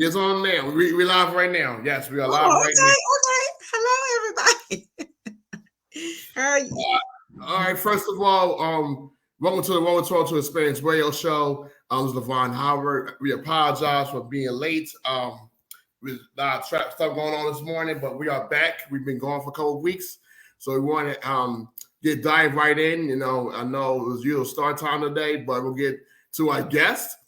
It's on now. We live right now. Yes, we are live Oh, right now. okay. Hello, everybody. How are you? All right. First of all, welcome to the Welcome to Experience Radio Show. This is Levon Howard. We apologize for being late. With a lot of trap stuff going on this morning, but we are back. We've been gone for a couple of weeks, so we want to get dive right in. I know it was usual start time today, but we'll get to our guest.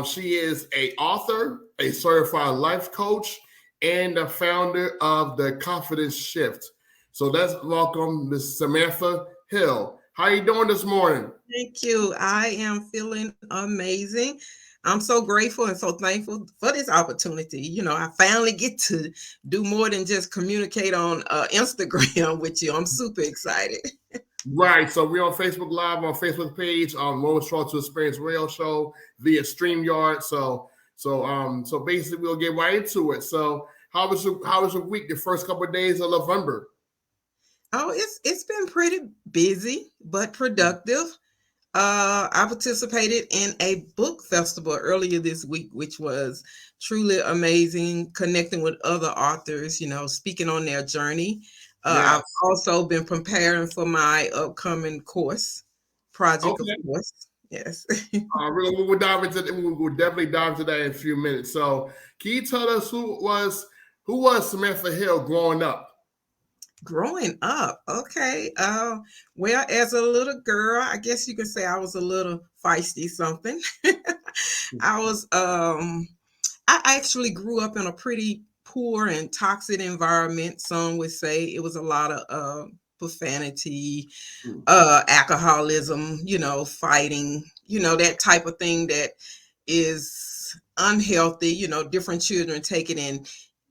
She is a author, a certified life coach, and the founder of the Confidence Shift. So let's welcome Miss Samantha Hill. How you doing this morning? Thank you. I am feeling amazing. I'm so grateful and so thankful for this opportunity. I finally get to do more than just communicate on Instagram with you. I'm super excited. Right. So we're on Facebook Live on Facebook page on Rolling Strong to Experience Radio Show via StreamYard. So basically we'll get right into it. So how was your week, the first couple of days of November? Oh, it's been pretty busy but productive. I participated in a book festival earlier this week, which was truly amazing, connecting with other authors, speaking on their journey. I've Yes. also been preparing for my upcoming course project, of Okay. course. Yes. We'll definitely dive into that in a few minutes. So can you tell us who was Samantha Hill growing up? Growing up, okay. Well, as a little girl, I guess you could say I was a little feisty something. I was I actually grew up in a pretty poor and toxic environment. Some would say it was a lot of profanity, alcoholism, fighting, that type of thing that is unhealthy. Different children take it in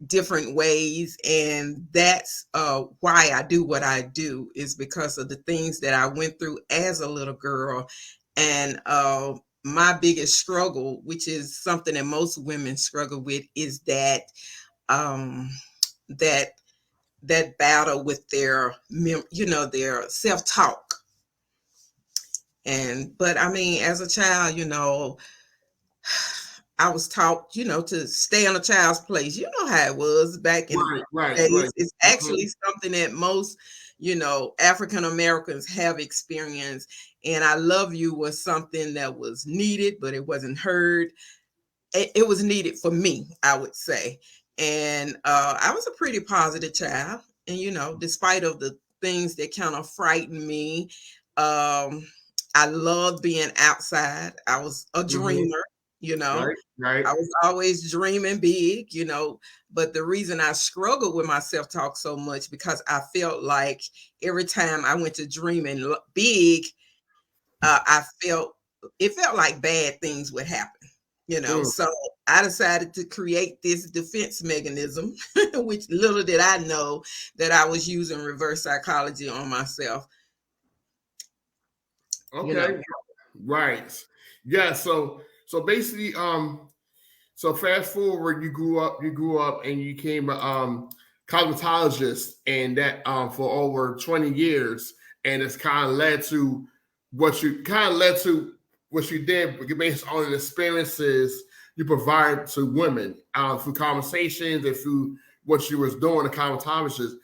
different ways, and that's why I do what I do, is because of the things that I went through as a little girl. And my biggest struggle, which is something that most women struggle with, is um, that that battle with their self-talk. And but I mean, as a child, I was taught, to stay in a child's place. You know how it was back in the Right, right, right. days. It's actually something that most, African Americans have experienced. And I love you was something that was needed, but it wasn't heard. It was needed for me, I would say. And I was a pretty positive child. And, despite of the things that kind of frightened me, um, I loved being outside. I was a Mm-hmm. dreamer, you know. Right, right. I was always dreaming big, but the reason I struggled with my self-talk so much, because I felt like every time I went to dreaming big, I felt it felt like bad things would happen. Mm. So I decided to create this defense mechanism, which little did I know that I was using reverse psychology on myself, you know. Okay. Right. Yeah. So basically, so fast forward, you grew up and you became a cosmetologist, and that for over 20 years, and it's kind of led to what you did based on the experiences you provide to women through conversations and through what you was doing a cosmetologist.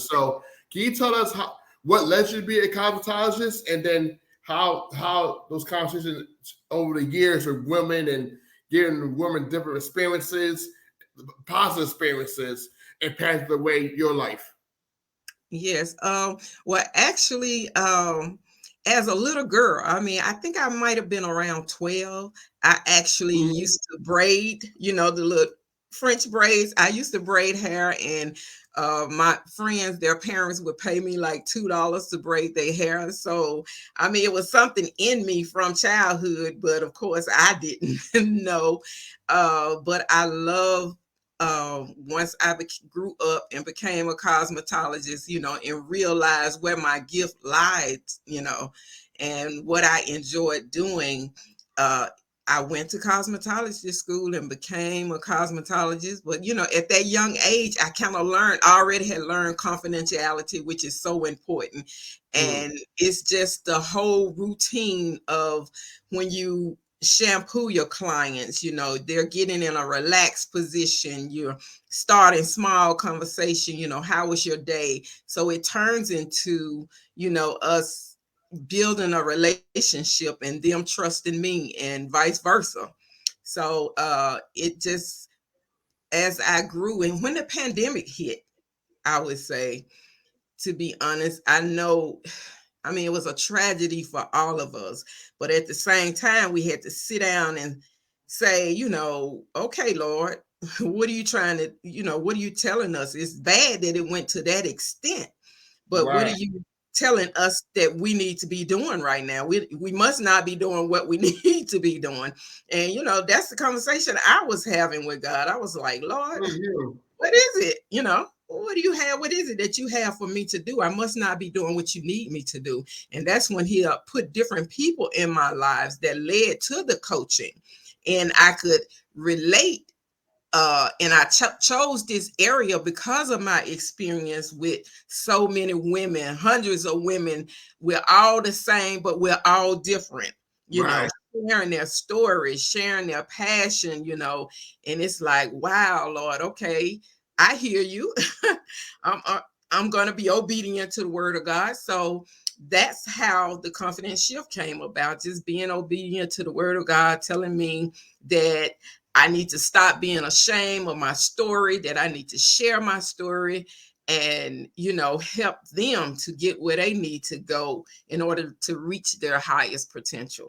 So can you tell us what led you to be a cosmetologist, and then how those conversations over the years with women and giving women different experiences, positive experiences, impacted the way your life? Yes. Well, actually, as a little girl, I mean, I think I might have been around 12. I actually Mhm. used to braid, the little French braids. I used to braid hair, and my friends, their parents would pay me like $2 to braid their hair. So, I mean, it was something in me from childhood, but of course, I didn't know. But I love once I grew up and became a cosmetologist, and realized where my gift lied, and what I enjoyed doing. Uh, I went to cosmetology school and became a cosmetologist. But, at that young age, I kind of already had learned confidentiality, which is so important. Mm. And it's just the whole routine of when you shampoo your clients. They're getting in a relaxed position. You're starting small conversation. How was your day? So it turns into, us building a relationship and them trusting me and vice versa. So it just, as I grew, and when the pandemic hit, I would say, to be honest, it was a tragedy for all of us. But at the same time, we had to sit down and say, okay, Lord, what are you trying to, what are you telling us? It's bad that it went to that extent, but what are Right. you telling us that we need to be doing right now? We must not be doing what we need to be doing. And, that's the conversation I was having with God. I was like, Lord, Mhm. what is it? What do you have? What is it that you have for me to do? I must not be doing what you need me to do. And that's when he put different people in my lives that led to the coaching. And I could relate. And I chose this area because of my experience with so many women, hundreds of women. We're all the same, but we're all different, Right. sharing their stories, sharing their passion, and it's like, wow, Lord, okay, I hear you. I'm, uh, I'm going to be obedient to the word of God. So that's how the confidence shift came about, just being obedient to the word of God, telling me that I need to stop being ashamed of my story, that I need to share my story and, help them to get where they need to go in order to reach their highest potential.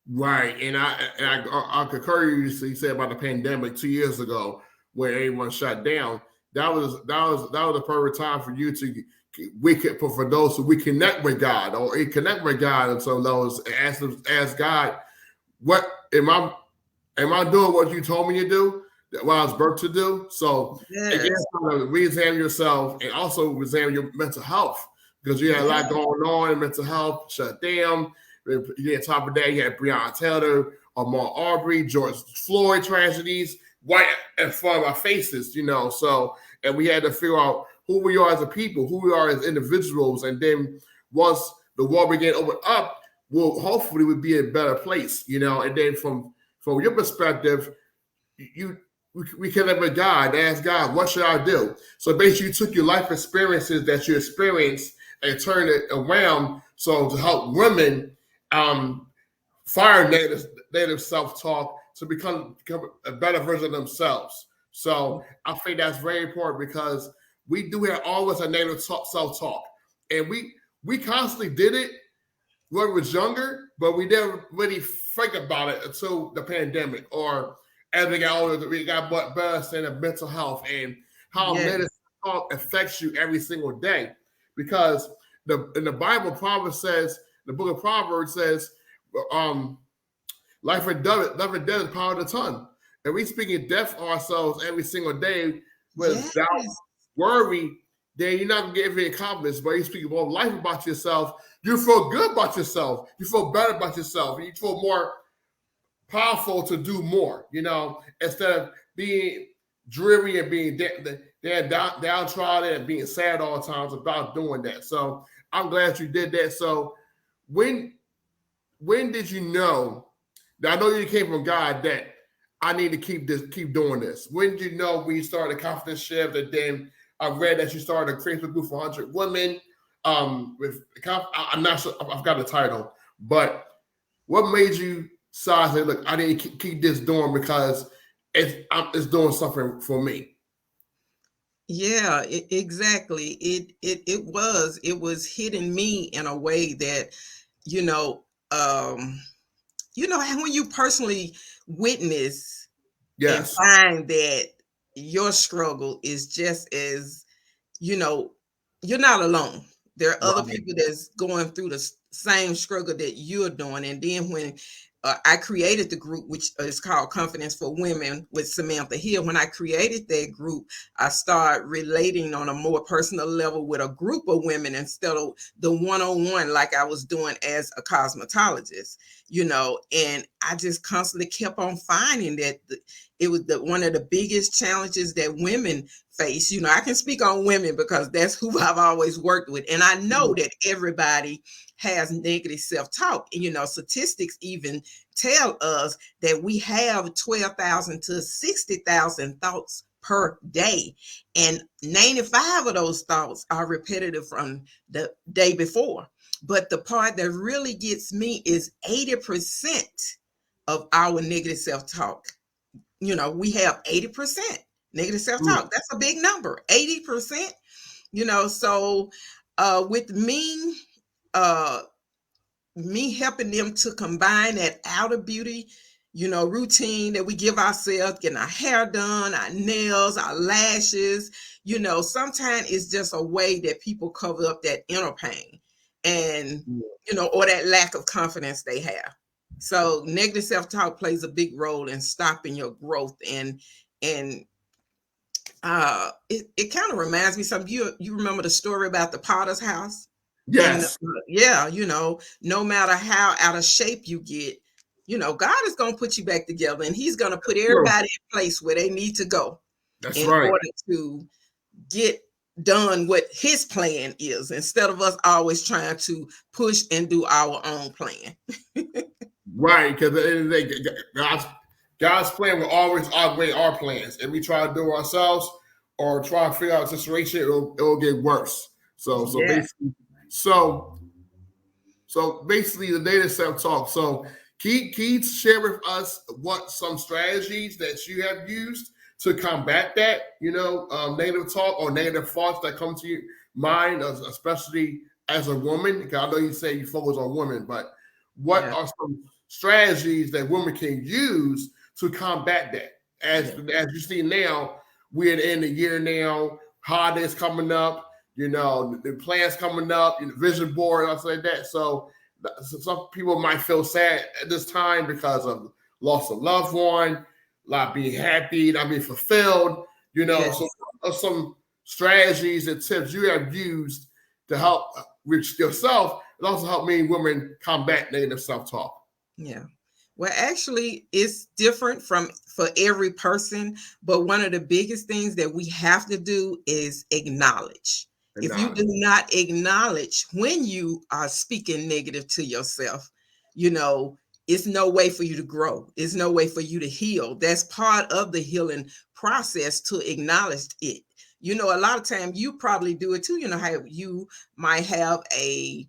Right. And I concur you said about the pandemic 2 years ago when everyone shut down. That was the perfect time for you to we could for those who we connect with God or connect with God, and so those ask God, what am I doing what you told me to do? What I was birthed to do? So again, Yes. kind of re-examine yourself and also examine your mental health because you had a lot Yes. going on in mental health, shut down. On top of that, you had Breonna Taylor, Ahmaud Arbery, George Floyd tragedies right in front of our faces, So, and we had to figure out who we are as a people, who we are as individuals, and then once the world began to open up, we'll hopefully would be in a better place, And then from your perspective, you we connect with God, ask God, what should I do? So basically, you took your life experiences that you experienced and turned it around so to help women fire native self-talk to become a better version of themselves. So I think that's very important because we do have always a native self-talk. And we constantly did it when we was younger, but we never really think about it until the pandemic or as we got older, we got better understanding of mental health and how mental Yes. health affects you every single day. Because in the Bible, Proverbs says, the book of Proverbs says, um, life and death is power of the tongue. And we speaking death ourselves every single day Yes. without worry, then you're not gonna get everything accomplished. But you speak more life about yourself, you feel good about yourself, you feel better about yourself, you feel more powerful to do more, instead of being dreary and being downtrodden and being sad all the times about doing that. So I'm glad you did that. So when when did you know that I know you came from God that I need to keep doing this? When did you know when you started a confidence shift? And then I read that you started a Facebook group for 100 women. I'm not sure, I've got the title, but what made you decide, say, look, I need to keep this doing because it's doing something for me? Yeah, exactly. It was hitting me in a way that, you know, um, when you personally witness and Yes. find that your struggle is just as, you know, you're not alone. There are other Right. people that's going through the same struggle that you're doing. And then when I created the group, which is called Confidence for Women with Samantha Hill, when I created that group, I started relating on a more personal level with a group of women instead of the one-on-one like I was doing as a cosmetologist, and I just constantly kept on finding that it was one of the biggest challenges that women face. I can speak on women because that's who I've always worked with. And I know that everybody has negative self-talk. And, statistics even tell us that we have 12,000 to 60,000 thoughts per day, and 95 of those thoughts are repetitive from the day before. But the part that really gets me is 80% of our negative self-talk. We have 80% negative self-talk. That's a big number. 80%, so with uh me helping them to combine that outer beauty, routine that we give ourselves, getting our hair done, our nails, our lashes, sometimes it's just a way that people cover up that inner pain and, or that lack of confidence they have. So negative self-talk plays a big role in stopping your growth, and it kind of reminds me something. You remember the story about the Potter's house? And Yes. yeah, no matter how out of shape you get, God is going to put you back together, and he's going to put everybody in place where they need to go That's in right. order to get done what his plan is, instead of us always trying to push and do our own plan. Right, because at the end of the day, God's plan will always outweigh our plans. If we try to do it ourselves or try to figure out a situation, it'll get worse. So Yeah. basically the data self-talk. So can you share with us what some strategies that you have used to combat that, negative talk or negative thoughts that come to your mind, especially as a woman? Because I know you say you focus on women, but what are some strategies that women can use to combat that? As you see now, we're in the year now, holidays coming up, the plans coming up, vision board, and stuff like that. So some people might feel sad at this time because of loss of loved one, not being happy, not being fulfilled. So some strategies and tips you have used to help reach yourself and also help many women combat negative self-talk. Yeah. Well, actually, it's different for every person, but one of the biggest things that we have to do is acknowledge. If you do not acknowledge when you are speaking negative to yourself, it's no way for you to grow. It's no way for you to heal. That's part of the healing process, to acknowledge it. A lot of time you probably do it too. How you might have a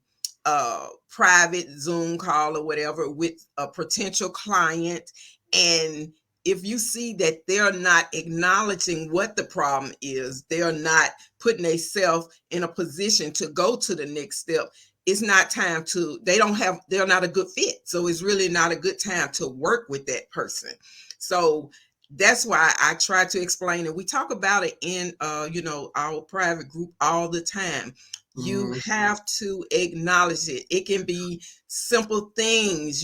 private Zoom call or whatever with a potential client, and if you see that they're not acknowledging what the problem is, they're not putting themselves in a position to go to the next step, it's not time to, they're not a good fit. So it's really not a good time to work with that person. So that's why I try to explain it. We talk about it in our private group all the time. You have to acknowledge it. It can be simple things,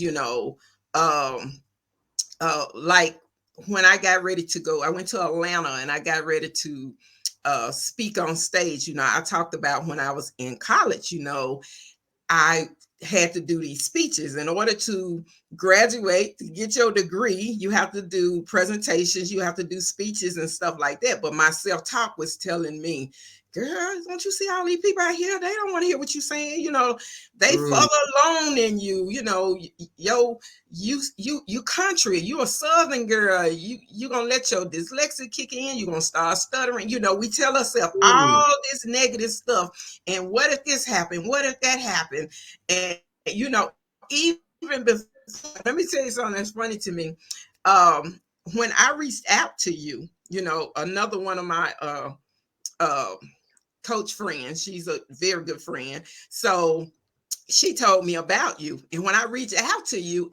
like when I got ready to go, I went to Atlanta and I got ready to speak on stage. I talked about when I was in college, I had to do these speeches. In order to graduate, to get your degree, you have to do presentations, you have to do speeches and stuff like that. But my self-talk was telling me, girl, don't you see all these people out here? They don't want to hear what you're saying. They further along than you. You country, you a Southern girl. You gonna let your dyslexia kick in. You gonna start stuttering. We tell ourselves all this negative stuff. And what if this happened? What if that happened? And even before, let me tell you something that's funny to me. When I reached out to you, another one of my coach friends, she's a very good friend. So she told me about you. And when I reached out to you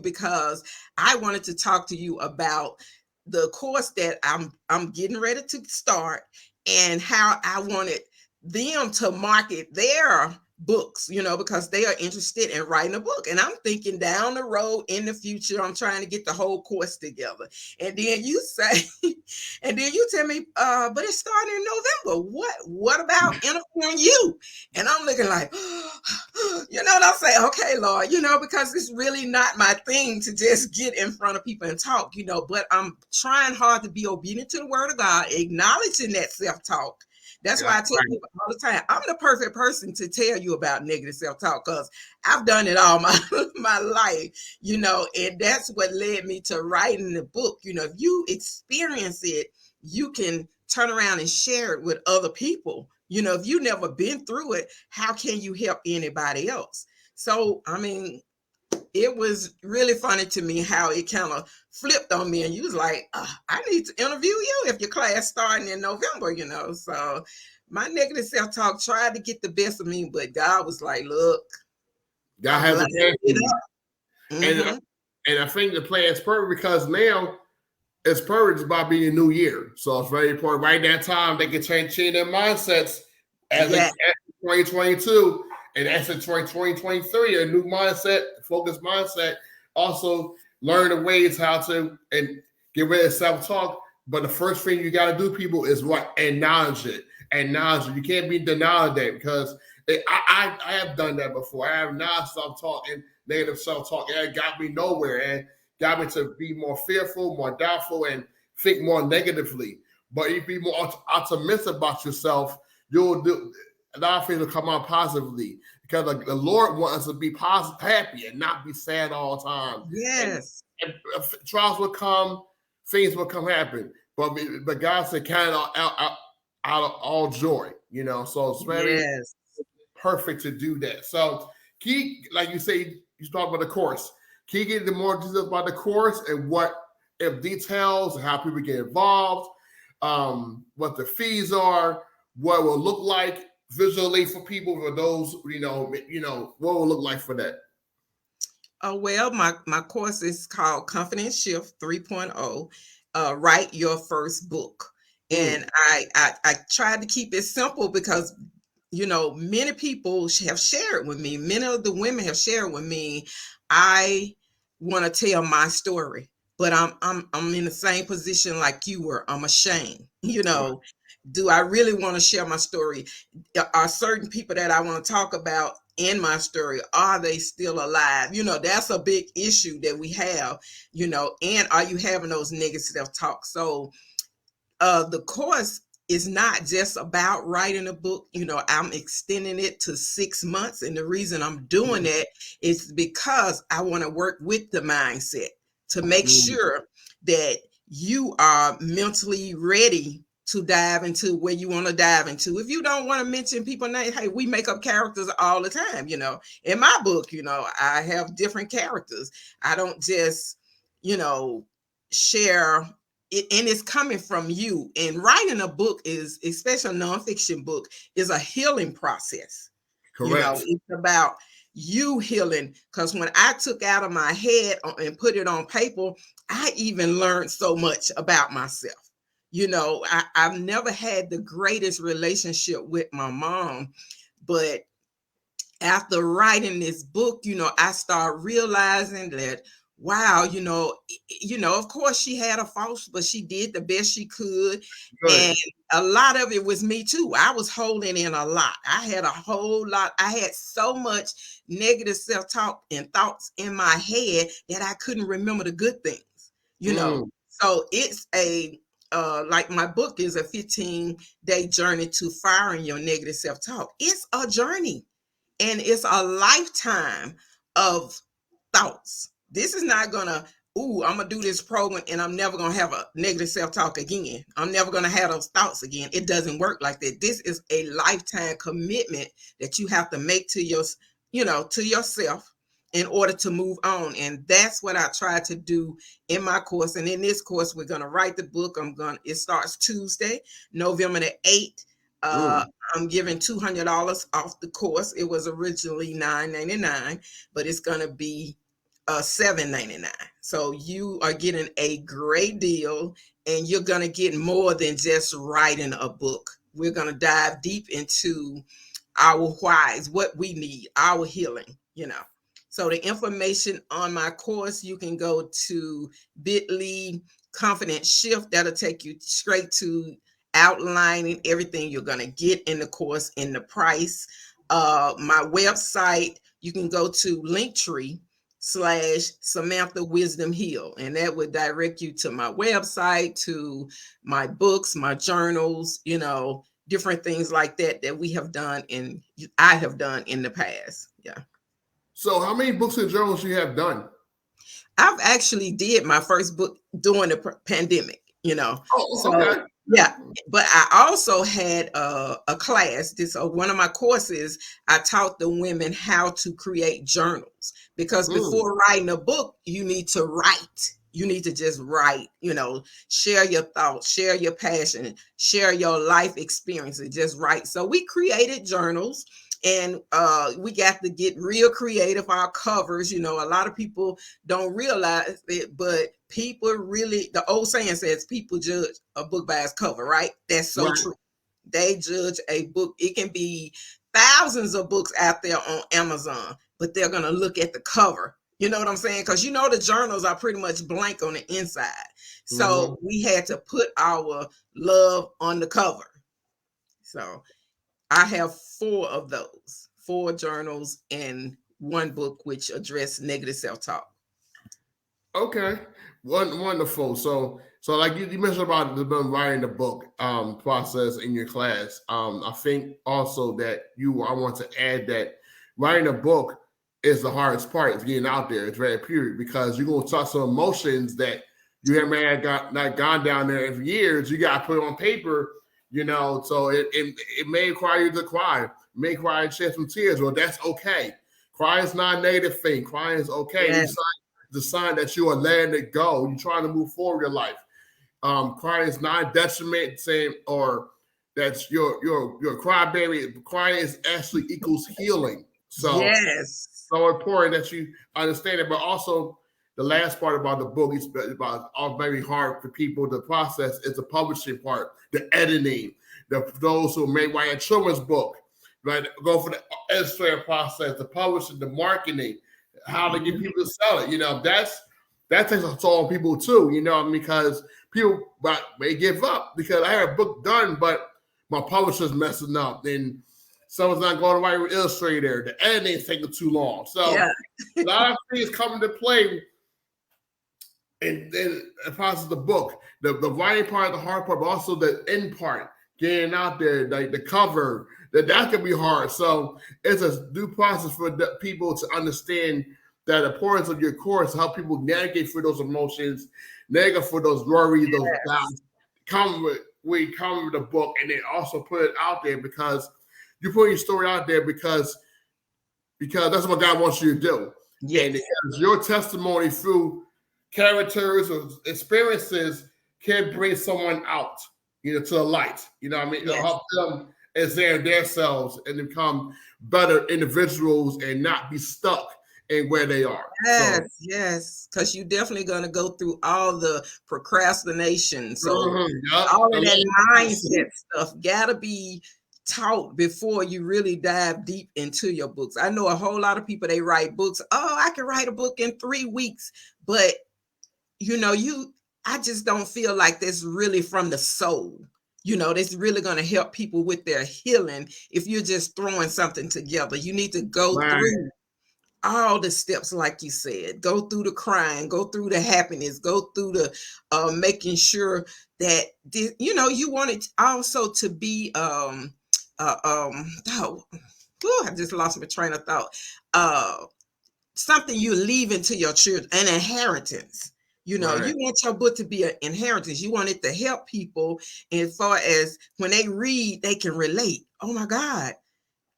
because I wanted to talk to you about the course that I'm getting ready to start, and how I wanted them to market their books, because they are interested in writing a book. And I'm thinking down the road in the future, I'm trying to get the whole course together. And then you say, and then you tell me, but it's starting in November. What about interviewing you? And I'm looking like, and I'm saying, okay, Lord, because it's really not my thing to just get in front of people and talk, but I'm trying hard to be obedient to the word of God, acknowledging that self-talk, That's why Yeah, I tell right. people all the time, I'm the perfect person to tell you about negative self-talk because I've done it all my my life, and that's what led me to writing the book. If you experience it, you can turn around and share it with other people. If you never been through it, how can you help anybody else? So, I mean, it was really funny to me how it kind of flipped on me, and you was like, I need to interview you if your class starting in November. So my negative self-talk tried to get the best of me, but God was like, look, God I'm has a lining plan for it you. up. And Mm-hmm. and I think the plan is perfect because now it's perfect about being a new year. So it's very important. Right that time they can change their mindsets as they Yeah. at 2022 and as in 2023, a new mindset, focused mindset. Also learn the ways how to and get rid of self-talk. But the first thing you got to do, people, is what? Acknowledge it. Acknowledge it. You can't be denied that because I have done that before. I have not self-talk and negative self-talk. And it got me nowhere. And got me to be more fearful, more doubtful, and think more negatively. But if you be more optimistic about yourself, you'll do a lot of things will come out positively because the Lord wants us to be positive, happy, and not be sad all the time. Yes. And trials will come, things will come happen. But God said, count it out of all joy. So it's very Yes. perfect to do that. So key, like you say, you talk about the course. Can you get into more details about the course and what if details and how people get involved, what the fees are, what it will look like visually for people for those, what will look like for that? Oh, well, my course is called Confidence Shift 3.0. Write your first book. Mm, And I tried to keep it simple because many people have shared with me, many of the women have shared with me, I want to tell my story, but I'm in the same position like you were. I'm ashamed. right. Do I really want to share my story? Are certain people that I want to talk about in my story, are they still alive? That's a big issue that we have, and are you having those negative self-talk? So the course is not just about writing a book. I'm extending it to 6 months. And the reason I'm doing that is because I want to work with the mindset to make Mm, sure that you are mentally ready to dive into where you want to dive into. If you don't want to mention people's names, hey, we make up characters all the time. In my book, I have different characters. I don't just, share it, and it's coming from you. And writing a book is, especially a nonfiction book, is a healing process. correct. It's about you healing. Because when I took out of my head and put it on paper, I even learned so much about myself. I've never had the greatest relationship with my mom, but after writing this book, I started realizing that, wow, of course she had a faults, but she did the best she could. Good. And a lot of it was me too. I was holding in a lot. I had a whole lot. I had so much negative self-talk and thoughts in my head that I couldn't remember the good things, you know. Mm, So it's like my book is a 15-day journey to firing your negative self-talk. It's a journey and it's a lifetime of thoughts. This is not gonna, I'm gonna do this program and I'm never gonna have a negative self-talk again. I'm never gonna have those thoughts again. It doesn't work like that. This is a lifetime commitment that you have to make to to yourself in order to move on. And that's what I try to do in my course. And in this course, we're gonna write the book. It starts Tuesday, November the 8th. Uh, mm. I'm giving $200 off the course. It was originally $9.99, but it's gonna be $7.99. So you are getting a great deal, and you're gonna get more than just writing a book. We're gonna dive deep into our whys, what we need, our healing. So the information on my course, you can go to bit.ly confident shift. That'll take you straight to outlining everything you're going to get in the course and the price. My website, you can go to Linktree/Samantha Wisdom Hill, and that would direct you to my website, to my books, my journals, different things like that we have done and I have done in the past. Yeah. So how many books and journals you have done? I've actually did my first book during the pandemic, Oh, So okay. yeah, but I also had a class. This one of my courses. I taught the women how to create journals because Mm, before writing a book, you need to write. You need to just write. Share your thoughts, share your passion, share your life experiences. Just write. So we created journals. And we got to get real creative. Our covers, a lot of people don't realize it, but people really, the old saying says, people judge a book by its cover, right? That's so right. true. They judge a book. It can be thousands of books out there on Amazon, but they're going to look at the cover. You know what I'm saying? Because the journals are pretty much blank on the inside. Mm-hmm. So we had to put our love on the cover. So I have 4 of those, 4 journals and 1 book which address negative self-talk. Okay, wonderful. So like you mentioned about the writing the book process in your class. I think also that I want to add that writing a book is the hardest part. It's getting out there. It's very period because you're gonna talk some emotions that you have not gone down there for years. You got to put it on paper. So it may require you to cry, may require you to shed some tears. Well, that's okay. Crying is not a negative thing. Crying is okay. Yeah. The sign that you are letting it go. You're trying to move forward in your life. Crying is not a detriment, saying or that's your crybaby. Crying is actually equals healing. So Yes. so important that you understand it. But also the last part about the book is about all very hard for people to process is the publishing part, the editing, those who may write a children's book, right? Go for the illustrator process, the publishing, the marketing, how to get people to sell it. That takes a toll on people too, because people may give up because I had a book done, but my publisher's messing up. Then someone's not going to write with Illustrator. The editing is taking too long. So Yeah. a lot of things come into play in the process of the book. The writing part, the hard part, but also the end part, getting out there, like the cover, that can be hard. So it's a due process for the people to understand that importance of your course, how people navigate through those emotions, navigate for those worries, those doubts. We come with the book and then also put it out there because you put your story out there because that's what God wants you to do. Yes. And because your testimony through characters or experiences can bring someone out, to the light. You know what I mean? Yes. It'll help them examine themselves and become better individuals and not be stuck in where they are. Yes, yes. Because you're definitely going to go through all the procrastination. So all of that mindset stuff gotta be taught before you really dive deep into your books. I know a whole lot of people, they write books. Oh, I can write a book in 3 weeks, but I just don't feel like that's really from the soul. That's really going to help people with their healing if you're just throwing something together. You need to go through all the steps, like you said. Go through the crying, go through the happiness, go through the making sure that you want it also to be I just lost my train of thought. Something you're leaving to your children, an inheritance. You want your book to be an inheritance. You want it to help people as far as when they read, they can relate. Oh my God,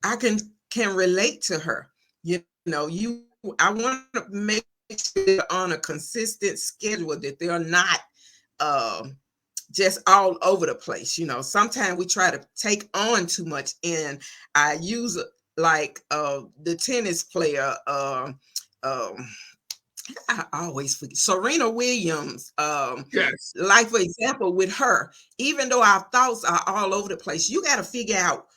I can relate to her. I want to make sure they're on a consistent schedule, that they're not just all over the place. Sometimes we try to take on too much, and I use like the tennis player. I always forget Serena Williams. Yes. Like for example, with her, even though our thoughts are all over the place, you got to figure out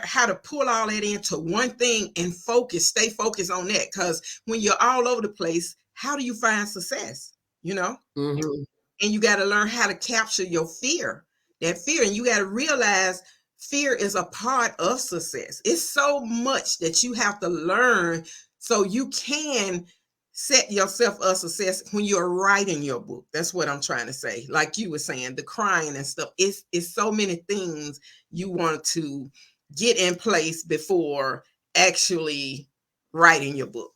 how to pull all that into one thing and stay focused on that. Because when you're all over the place, how do you find success? Mm-hmm. And you got to learn how to capture your fear, and you got to realize fear is a part of success. It's so much that you have to learn so you can set yourself up success when you're writing your book. That's what I'm trying to say. Like you were saying, the crying and stuff. It's so many things you want to get in place before actually writing your book.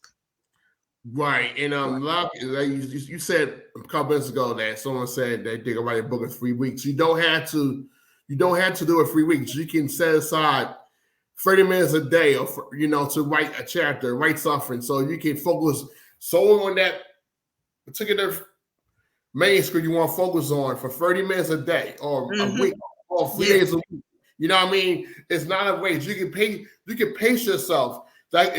Right, and like you said a couple minutes ago that someone said that they can write a book in 3 weeks. You don't have to. You don't have to do it 3 weeks. You can set aside 30 minutes a day, or to write a chapter, write something, so you can focus solely on that particular manuscript you want to focus on for 30 minutes a day, or a week, or 3 days a week. You know what I mean? It's not a waste. You can pace yourself. Like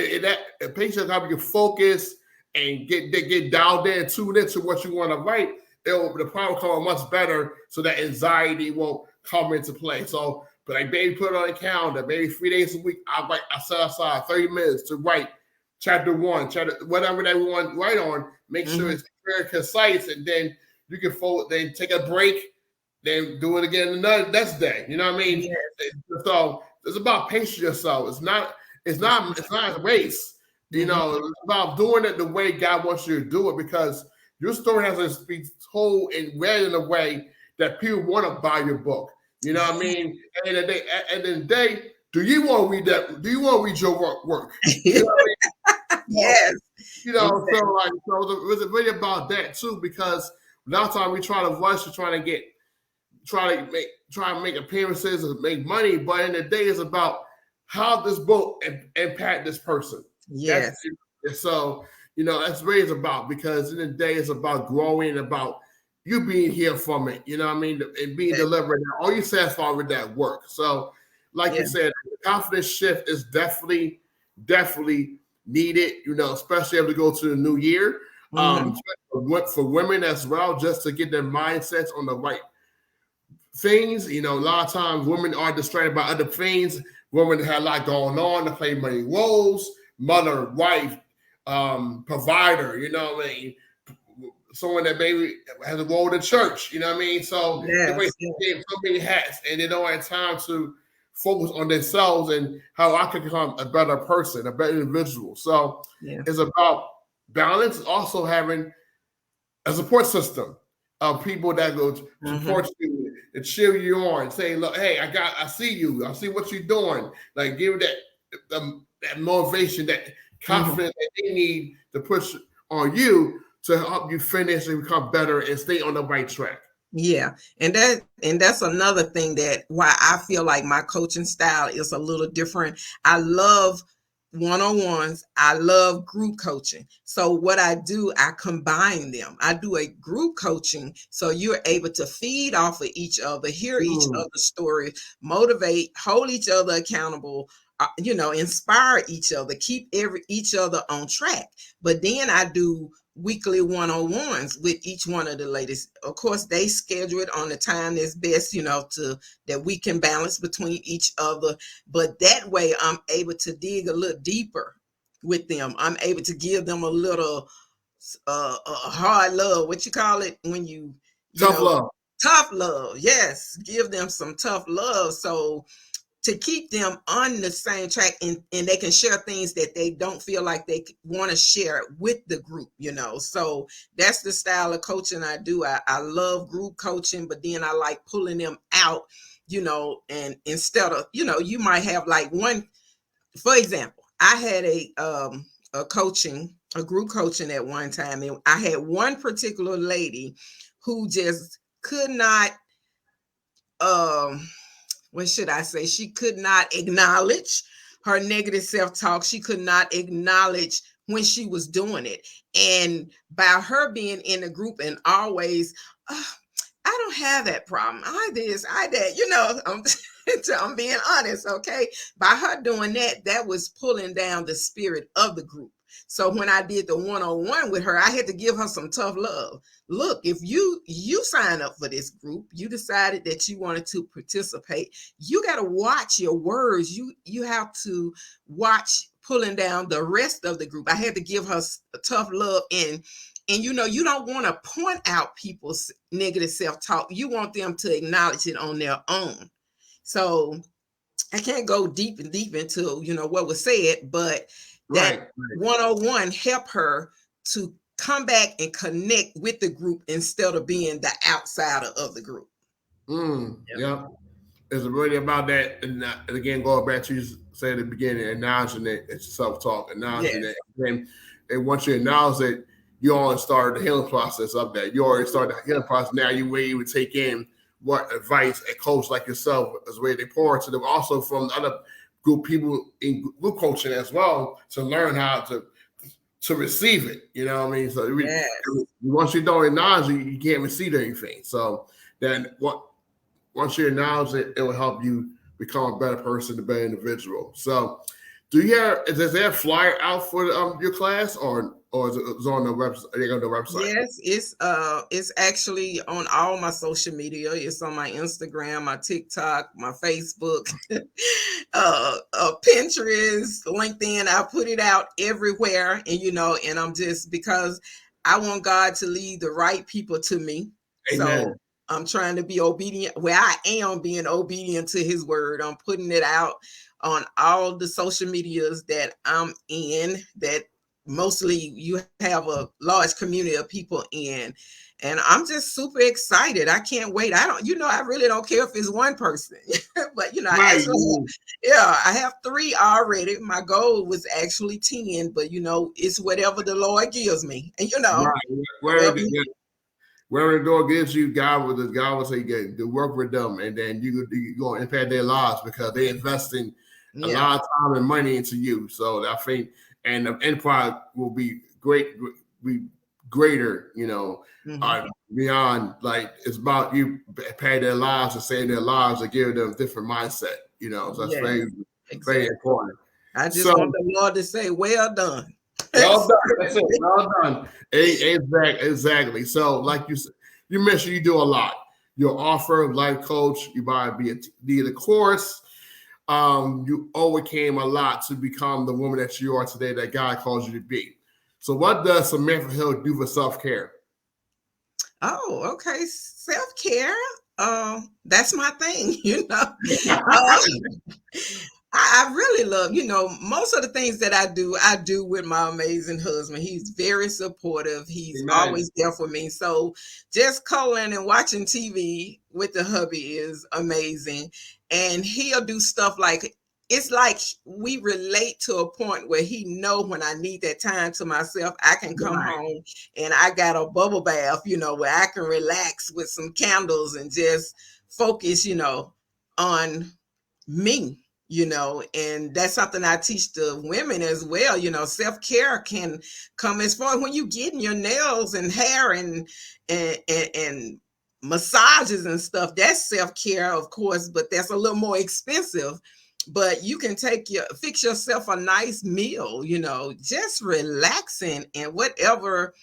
pace yourself, you can focus and get dialed in, tune into what you want to write. The problem will come much better, so that anxiety won't come into play. So, but like maybe put it on a calendar, maybe 3 days a week. I set aside 30 minutes to write chapter 1, chapter whatever that we want to write on. Make sure it's very concise, and then you can then take a break, then do it again another next day. You know what I mean? Yes. So it's about pacing yourself. It's not a race. You know, it's about doing it the way God wants you to do it, because your story has to be told and read in a way that people want to buy your book. You know what I mean? And at the end of the day, do you want to read that? Do you want to read your work? You know what I mean? Yes. So it's really about that too, because a lot of times we try to rush to try to make appearances and make money, but in the day it's about how this book impact this person. Yes. So that's what it's about, because in the day it's about growing, about you being here from it. You know what I mean? And being delivered. All you satisfied with that work. So, like you said, the confidence shift is definitely needed. Especially as we go to the new year. For women as well, just to get their mindsets on the right things. A lot of times women are distracted by other things. Women have a lot going on to play many roles: mother, wife, provider. Someone that maybe has a role in church. You know what I mean? So they wear so many hats, and they don't have time to focus on themselves and how I can become a better person, a better individual. So it's about balance. Also having a support system of people that go support you and cheer you on, say, "Look, hey, I see you. I see what you're doing." Like give that motivation, that confidence that they need to push on you to help you finish and become better and stay on the right track. Yeah. And that's another thing that why I feel like my coaching style is a little different. I love one-on-ones. I love group coaching. So what I do, I combine them. I do a group coaching so you're able to feed off of each other, hear each other's story, motivate, hold each other accountable, inspire each other, keep each other on track. But then I do weekly one-on-ones with each one of the ladies. Of course, they schedule it on the time that's best, that we can balance between each other. But that way I'm able to dig a little deeper with them. I'm able to give them a little hard love. What you call it when you tough love. Tough love. Yes. Give them some tough love. So to keep them on the same track, and they can share things that they don't feel like they want to share with the group, So that's the style of coaching I do. I love group coaching, but then I like pulling them out, and instead of, you might have like one, for example, I had a group coaching at one time, and I had one particular lady who just could not, what should I say? She could not acknowledge her negative self-talk. She could not acknowledge when she was doing it. And by her being in a group and always, I don't have that problem. I this, I that, I'm being honest, okay? By her doing that, that was pulling down the spirit of the group. So when I did the one-on-one with her, I had to give her some tough love. Look, if you sign up for this group, you decided that you wanted to participate, you got to watch your words. You have to watch pulling down the rest of the group. I had to give her tough love, and you don't want to point out people's negative self-talk. You want them to acknowledge it on their own. So I can't go deep into what was said, but that one-on-one help her to come back and connect with the group instead of being the outsider of the group. Yep. Yeah. It's really about that. And again, going back to you said at the beginning, acknowledging it, it's self-talk, acknowledging Yes. it. And once you acknowledge it, you already started the healing process of that. You already started the healing process. Now you were able to take in what advice a coach like yourself is where they pour to them. Also from other group people in group coaching as well to learn how to receive it. You know what I mean? So Yes. once you don't acknowledge it, you can't receive anything. So then once you acknowledge it, it will help you become a better person, a better individual. So is there a flyer out for your class or is it on the website? Are you on the website? Yes, it's actually on all my social media. It's on my Instagram, my TikTok, my Facebook, Pinterest, LinkedIn. I put it out everywhere, and I'm just because I want God to lead the right people to me. Amen. So I'm trying to be obedient. Well, I am being obedient to His word. I'm putting it out on all the social medias that I'm in, that mostly you have a large community of people in, and I'm just super excited. I can't wait. I really don't care if it's one person, but Right. I have 3 already. My goal was actually 10, but it's whatever the Lord gives me, and right. Wherever the door gives you, God will say, to work with them, and then you go and impact their lives because they're investing a lot of time and money into you. So I think, and the enterprise will be greater, beyond, like, it's about you pay their lives and save their lives and give them a different mindset, so that's very important. I just want the Lord to say, well done. Well done. That's it. Well done. Exactly. So, like you mentioned, you do a lot. You're an author, life coach. You might be a course. You overcame a lot to become the woman that you are today, that God calls you to be. So what does Samantha Hill do for self-care? Oh, okay. Self-care. That's my thing, I really love, most of the things that I do with my amazing husband. He's very supportive. He's always there for me. So just calling and watching TV with the hubby is amazing. And he'll do stuff like, it's like we relate to a point where he know when I need that time to myself, I can come home and I got a bubble bath, where I can relax with some candles and just focus, on me. And that's something I teach the women as well. Self-care can come as far as when you getting your nails and hair and massages and stuff. That's self-care, of course, but that's a little more expensive. But you can fix yourself a nice meal, just relaxing and whatever,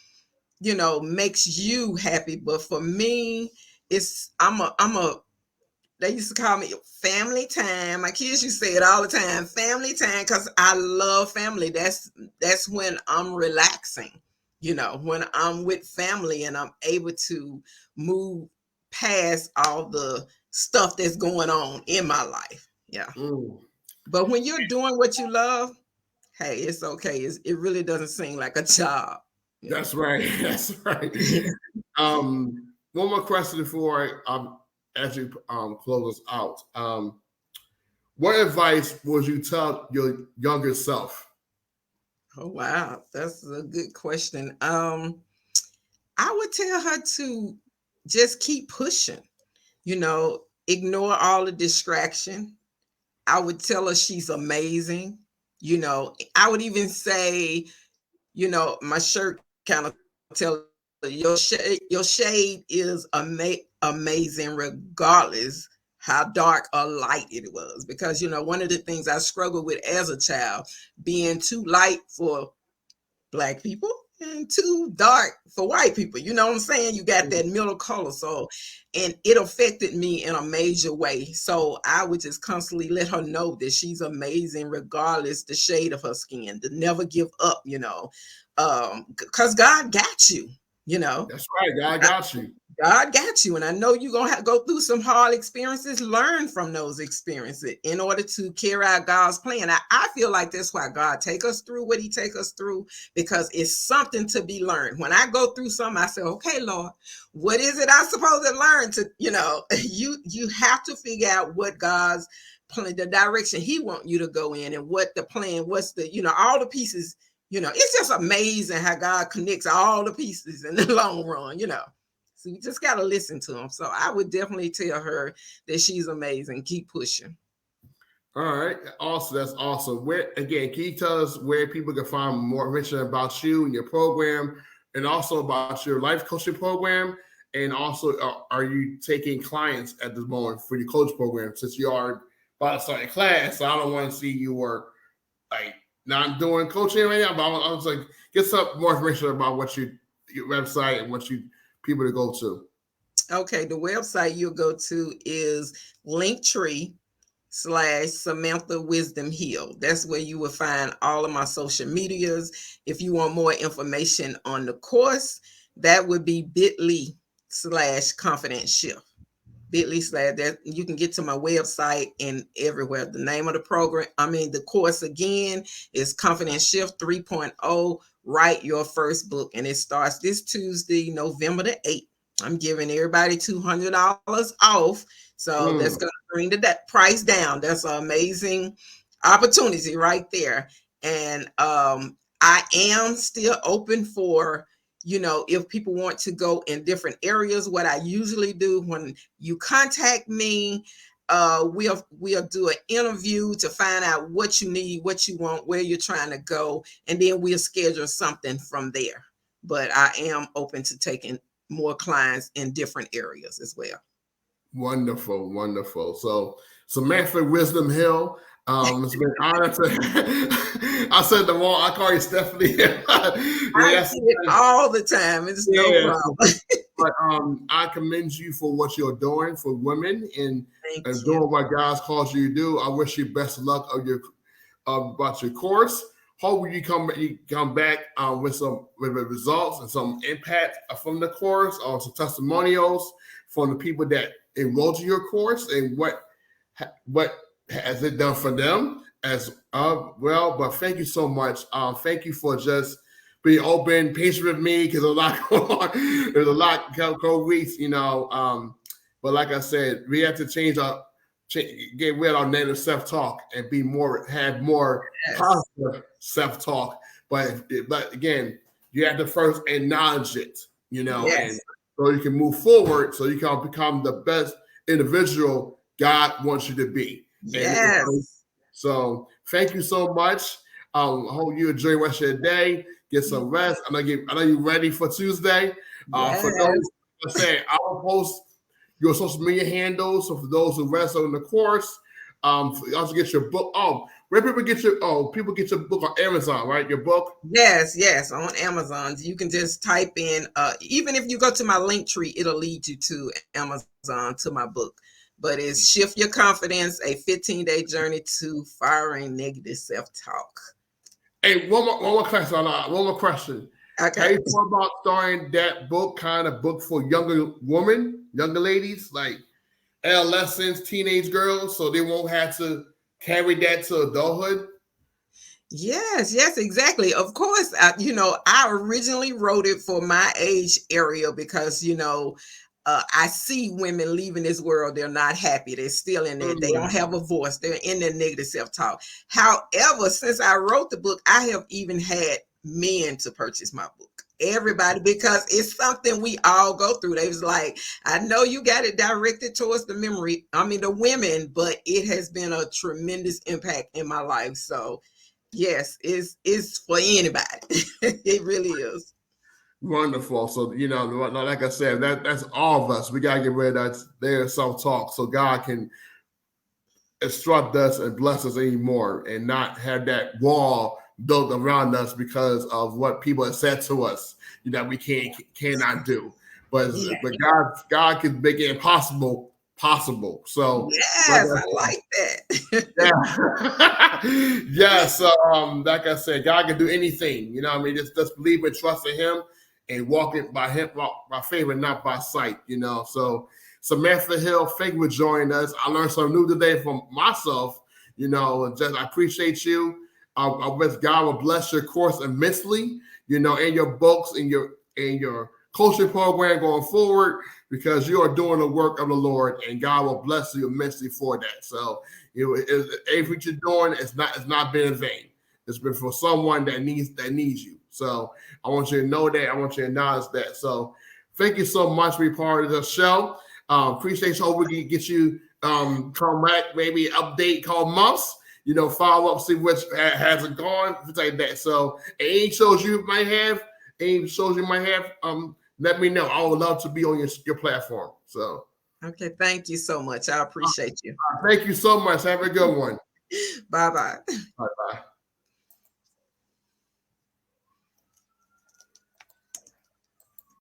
makes you happy. But for me, I'm a they used to call me family time. My kids used to say it all the time, family time, because I love family. That's when I'm relaxing, when I'm with family and I'm able to move past all the stuff that's going on in my life. Yeah. But when you're doing what you love, hey, it's okay. It really doesn't seem like a job. That's right. That's right. One more question before I actually close us out. What advice would you tell your younger self? Oh wow, that's a good question. I would tell her to just keep pushing, ignore all the distraction. I would tell her she's amazing. I would even say, my shirt kind of tell her your shade is amazing regardless how dark or light it was. Because, one of the things I struggled with as a child, being too light for Black people and too dark for white people. You know what I'm saying? You got that middle color. So, and it affected me in a major way. So I would just constantly let her know that she's amazing, regardless the shade of her skin, to never give up, because God got you. That's right. God got you. God got you. And I know you're going to have to go through some hard experiences, learn from those experiences in order to carry out God's plan. I feel like that's why God take us through what he take us through, because it's something to be learned. When I go through something, I say, okay, Lord, what is it I'm supposed to learn to, you have to figure out what God's plan, the direction he want you to go in, and what the plan, what's the, all the pieces, it's just amazing how God connects all the pieces in the long run, So you just got to listen to him. So I would definitely tell her that she's amazing. Keep pushing. All right. Awesome. That's awesome. Where again, can you tell us where people can find more information about you and your program, and also about your life coaching program? And also, are you taking clients at this moment for your coach program, since you are about to start a class? So I don't want to see you work like not doing coaching right now, but I was like, get some more information about what your website and what you people to go to. Okay, the website you'll go to is Linktree/Samantha Wisdom Hill. That's where you will find all of my social medias. If you want more information on the course, that would be bit.ly/confident shift. bit.ly/ that you can get to my website and everywhere. The name of the program, the course again is Confident Shift 3.0. Write your first book, and it starts this Tuesday, November the 8th. I'm giving everybody $200 off, so that's going to bring that price down. That's an amazing opportunity right there. And I am still open for, if people want to go in different areas. What I usually do when you contact me, we'll do an interview to find out what you need, what you want, where you're trying to go, and then we'll schedule something from there. But I am open to taking more clients in different areas as well. Wonderful, wonderful. So Samantha Wisdom Hill, it's been an honor to. I said the wrong. I call you Stephanie. I see it all the time. It's no problem. But I commend you for what you're doing for women and doing what God's called you to do. I wish you best of luck of your about your course. Hopefully you come back with results and some impact from the course, or some testimonials from the people that enrolled in your course, and what has it done for them as well. But thank you so much. Thank you for just being open, patient with me, because there's a lot going on. There's a lot go weeks, But like I said, we have to get rid of our negative self-talk and have more positive self-talk. But again, you have to first acknowledge it, and so you can move forward, so you can become the best individual God wants you to be. Yes. So thank you so much. I hope you enjoy the rest of your day. Get some rest. I know you're ready for Tuesday. For those, I will post your social media handles. So for those who rest on the course, also get your book. Where people get your book on Amazon, right? Your book? Yes, on Amazon. You can just type in, even if you go to my Linktree, it'll lead you to Amazon, to my book. But it's Shift Your Confidence, a 15-day journey to firing negative self-talk. Hey, one more question. Okay. Have you thought about starting that kind of book for younger ladies, like adolescents, teenage girls, so they won't have to carry that to adulthood? Yes, exactly. Of course, I originally wrote it for my age area because, I see women leaving this world. They're not happy. They're still in there. They don't have a voice. They're in their negative self-talk. However, since I wrote the book, I have even had men to purchase my book. Everybody, because it's something we all go through. They was like, I know you got it directed towards the women, but it has been a tremendous impact in my life. So yes, it's for anybody. It really is. Wonderful. So, like I said, that's all of us. We got to get rid of their self-talk so God can instruct us and bless us anymore, and not have that wall built around us because of what people have said to us that we cannot do. But God can make it impossible possible. So yes, I like that. Yeah. So like I said, God can do anything. Just believe and trust in Him. and walking by faith and not by sight, So Samantha Hill, thank you for joining us. I learned something new today from myself, I appreciate you. I wish God will bless your course immensely, and your books and your coaching program going forward, because you are doing the work of the Lord, and God will bless you immensely for that. So everything you're doing is not been in vain. It's been for someone that needs you. So I want you to know that. I want you to acknowledge that. So thank you so much for being part of the show. Appreciate you. Hope we can get you come back, maybe update called months. Follow up, see what hasn't gone, things like that. So any shows you might have, let me know. I would love to be on your platform. So okay, thank you so much. I appreciate you. thank you so much. Have a good one. Bye-bye. Bye.